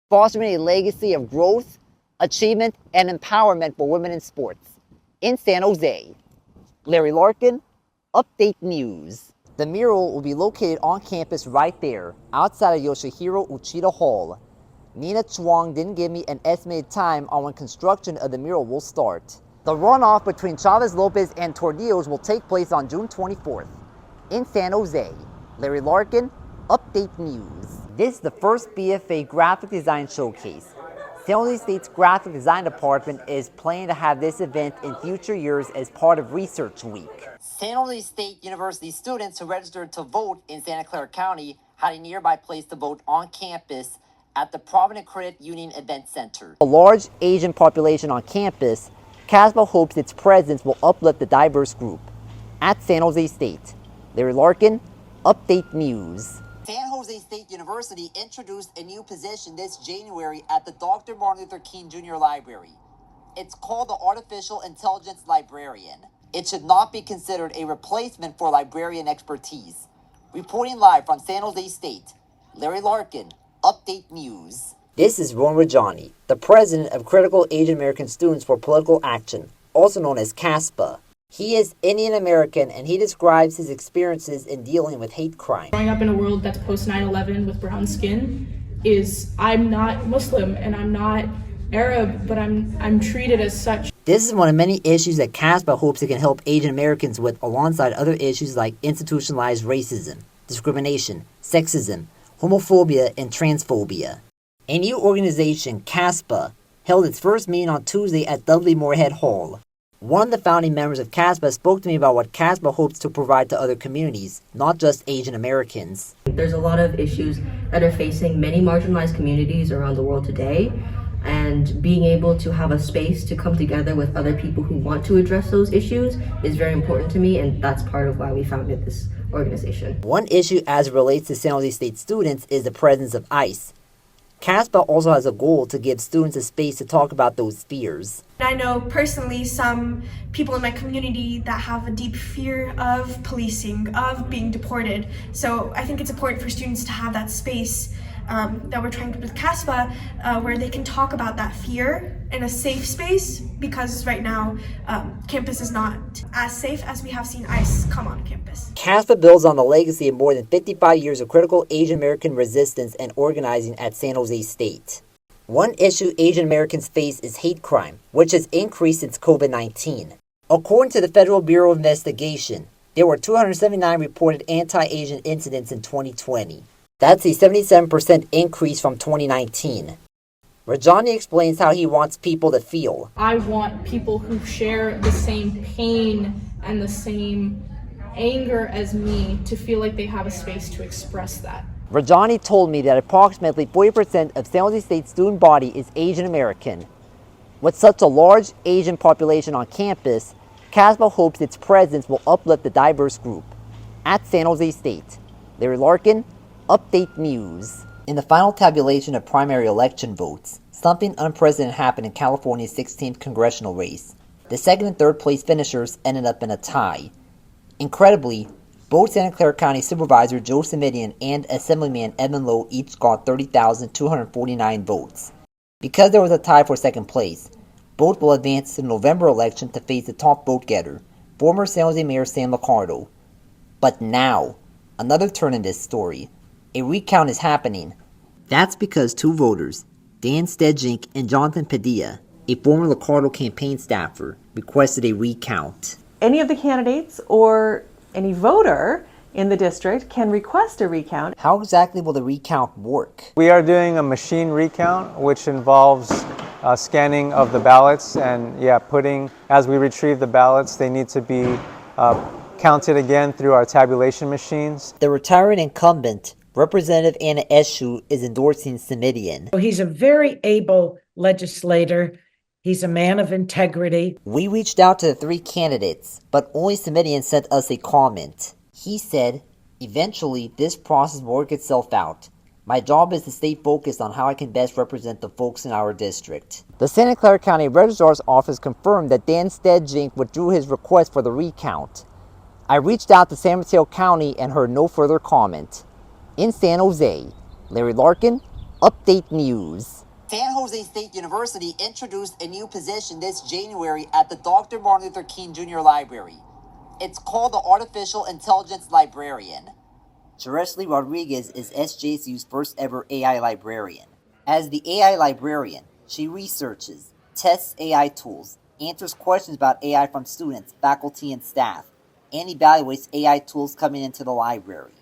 fostering a legacy of growth, achievement, and empowerment for women in sports. In San Jose, Larry Larkin, Update News. The mural will be located on campus right there, outside of Yoshihiro Uchida Hall. Nina Chuang didn't give me an estimated time on when construction of the mural will start. The runoff between Chavez Lopez and Tornillos will take place on June 24th. In San Jose, Larry Larkin, Update News. This is the first BFA Graphic Design Showcase. San Jose State's Graphic Design Department is planning to have this event in future years as part of Research Week. San Jose State University students who registered to vote in Santa Clara County had a nearby place to vote on campus at the Provident Credit Union Event Center. A large Asian population on campus, CASPA hopes its presence will uplift the diverse group. At San Jose State, Larry Larkin, Update News. San Jose State University introduced a new position this January at the Dr. Martin Luther King Jr. Library. It's called the Artificial Intelligence Librarian. It should not be considered a replacement for librarian expertise. Reporting live from San Jose State, Larry Larkin, Update News. This is Ron Rajani, the president of Critical Asian American Students for Political Action, also known as CASPA. He is Indian American, and he describes his experiences in dealing with hate crime. Growing up in a world that's post 9/11 with brown skin I'm not Muslim and I'm not Arab, but I'm treated as such. This is one of many issues that CASPA hopes it can help Asian Americans with, alongside other issues like institutionalized racism, discrimination, sexism, homophobia, and transphobia. A new organization, CASPA, held its first meeting on Tuesday at Dudley Moorhead Hall. One of the founding members of CASPA spoke to me about what CASPA hopes to provide to other communities, not just Asian Americans. There's a lot of issues that are facing many marginalized communities around the world today, and being able to have a space to come together with other people who want to address those issues is very important to me, and that's part of why we founded this organization. One issue as it relates to San Jose State students is the presence of ICE. CASPA also has a goal to give students a space to talk about those fears. I know personally some people in my community that have a deep fear of policing, of being deported. So I think it's important for students to have that space that we're trying to with CASPA, where they can talk about that fear in a safe space, because right now campus is not as safe as we have seen ICE come on campus. CASPA builds on the legacy of more than 55 years of critical Asian American resistance and organizing at San Jose State. One issue Asian Americans face is hate crime, which has increased since COVID-19. According to the Federal Bureau of Investigation, there were 279 reported anti-Asian incidents in 2020. That's a 77% increase from 2019. Rajani explains how he wants people to feel. I want people who share the same pain and the same anger as me to feel like they have a space to express that. Rajani told me that approximately 40% of San Jose State's student body is Asian American. With such a large Asian population on campus, CASPA hopes its presence will uplift the diverse group. At San Jose State, Larry Larkin, Update News. In the final tabulation of primary election votes, something unprecedented happened in California's 16th congressional race. The second and third place finishers ended up in a tie. Incredibly, both Santa Clara County Supervisor Joe Simidian and Assemblyman Edmund Lowe each got 30,249 votes. Because there was a tie for second place, both will advance to the November election to face the top vote-getter, former San Jose Mayor Sam Liccardo. But now, another turn in this story. A recount is happening. That's because two voters, Dan Stedjink and Jonathan Padilla, a former Liccardo campaign staffer, requested a recount. Any of the candidates or any voter in the district can request a recount. How exactly will the recount work? We are doing a machine recount, which involves scanning of the ballots, and putting, as we retrieve the ballots, they need to be counted again through our tabulation machines. The retiring incumbent, Representative Anna Eshu, is endorsing Simidian. He's a very able legislator. He's a man of integrity. We reached out to the three candidates, but only Simidian sent us a comment. He said, "Eventually, this process will work itself out. My job is to stay focused on how I can best represent the folks in our district." The Santa Clara County Registrar's Office confirmed that Dan Stedjink withdrew his request for the recount. I reached out to San Mateo County and heard no further comment. In San Jose, Larry Larkin, Update News. San Jose State University introduced a new position this January at the Dr. Martin Luther King Jr. Library. It's called the Artificial Intelligence Librarian. Chereshley Rodriguez is SJSU's first ever AI librarian. As the AI librarian, she researches, tests AI tools, answers questions about AI from students, faculty, and staff, and evaluates AI tools coming into the library.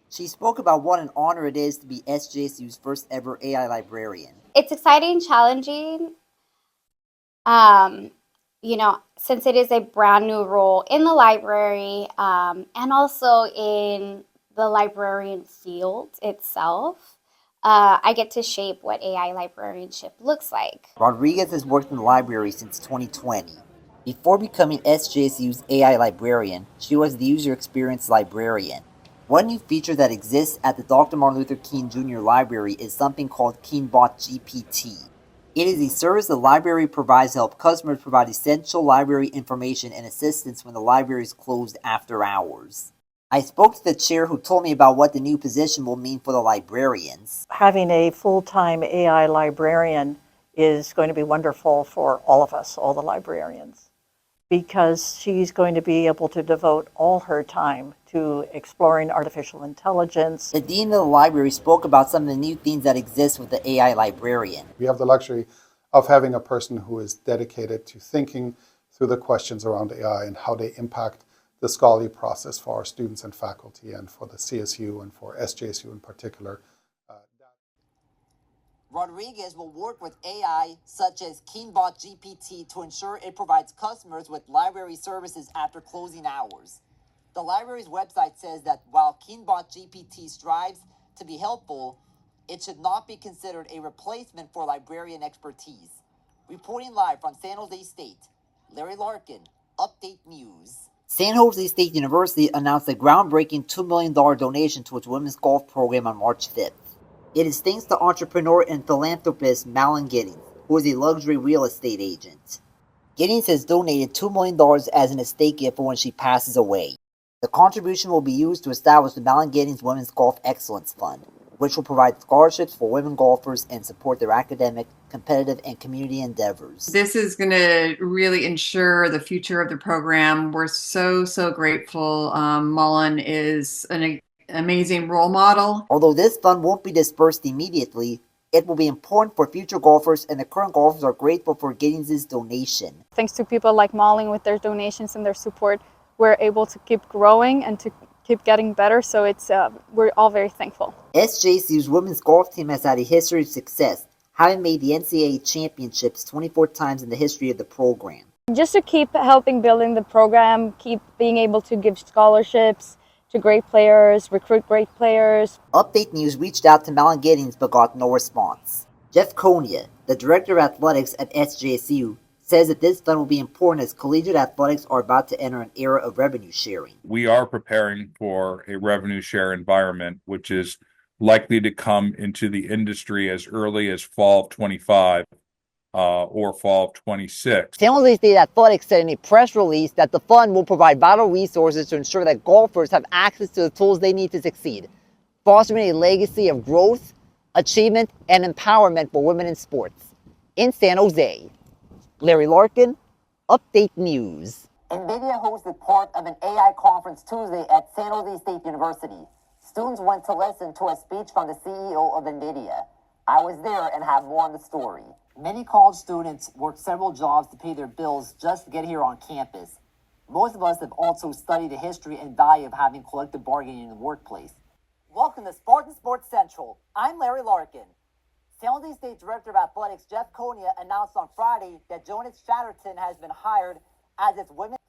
She spoke about what an honor it is to be SJSU's first ever AI librarian. It's exciting, challenging, since it is a brand new role in the library and also in the librarian field itself. I get to shape what AI librarianship looks like. Rodriguez has worked in the library since 2020. Before becoming SJSU's AI librarian, she was the user experience librarian. One new feature that exists at the Dr. Martin Luther King Jr. Library is something called KeenBot GPT. It is a service the library provides to help customers provide essential library information and assistance when the library is closed after hours. I spoke to the chair who told me about what the new position will mean for the librarians. Having a full-time AI librarian is going to be wonderful for all of us, all the librarians, because she's going to be able to devote all her time to exploring artificial intelligence. The dean of the library spoke about some of the new things that exist with the AI librarian. We have the luxury of having a person who is dedicated to thinking through the questions around AI and how they impact the scholarly process for our students and faculty, and for the CSU and for SJSU in particular. Rodriguez will work with AI such as KeenBot GPT to ensure it provides customers with library services after closing hours. The library's website says that while KeenBot GPT strives to be helpful, it should not be considered a replacement for librarian expertise. Reporting live from San Jose State, Larry Larkin, Update News. San Jose State University announced a groundbreaking $2 million donation to its women's golf program on March 5th. It is thanks to entrepreneur and philanthropist Malin Giddings, who is a luxury real estate agent. Giddings has donated $2 million as an estate gift for when she passes away. The contribution will be used to establish the Malin Giddings Women's Golf Excellence Fund, which will provide scholarships for women golfers and support their academic, competitive, and community endeavors. This is going to really ensure the future of the program. We're so grateful. Mullen is an amazing role model. Although this fund won't be dispersed immediately, it will be important for future golfers, and the current golfers are grateful for Giddings' donation. Thanks to people like Mullen with their donations and their support, we're able to keep growing and to keep getting better, so we're all very thankful. SJCU's women's golf team has had a history of success, having made the NCAA championships 24 times in the history of the program. Just to keep helping building the program, keep being able to give scholarships to great players, recruit great players. Update News reached out to Malin Giddings but got no response. Jeff Konya, the director of athletics at SJSU, says that this fund will be important as collegiate athletics are about to enter an era of revenue sharing. We are preparing for a revenue share environment, which is likely to come into the industry as early as fall of 25 or fall of 26. San Jose State Athletics said in a press release that the fund will provide vital resources to ensure that golfers have access to the tools they need to succeed, fostering a legacy of growth, achievement, and empowerment for women in sports. In San Jose, Larry Larkin, Update News. NVIDIA hosted part of an AI conference Tuesday at San Jose State University. Students went to listen to a speech from the CEO of NVIDIA. I was there and have more on the story. Many college students work several jobs to pay their bills just to get here on campus. Most of us have also studied the history and value of having collective bargaining in the workplace. Welcome to Spartan Sports Central. I'm Larry Larkin. San Jose State Director of Athletics Jeff Konya announced on Friday that Jonas Chatterton has been hired as its women.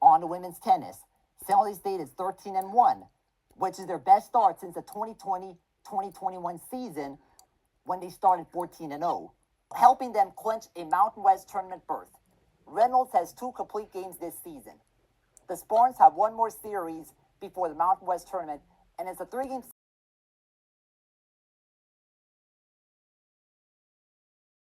On to women's tennis. San Jose State is 13-1, which is their best start since the 2020-2021 season when they started 14-0, helping them clinch a Mountain West tournament berth. Reynolds has 2 complete games this season. The Spartans have one more series before the Mountain West tournament, and it's a 3-game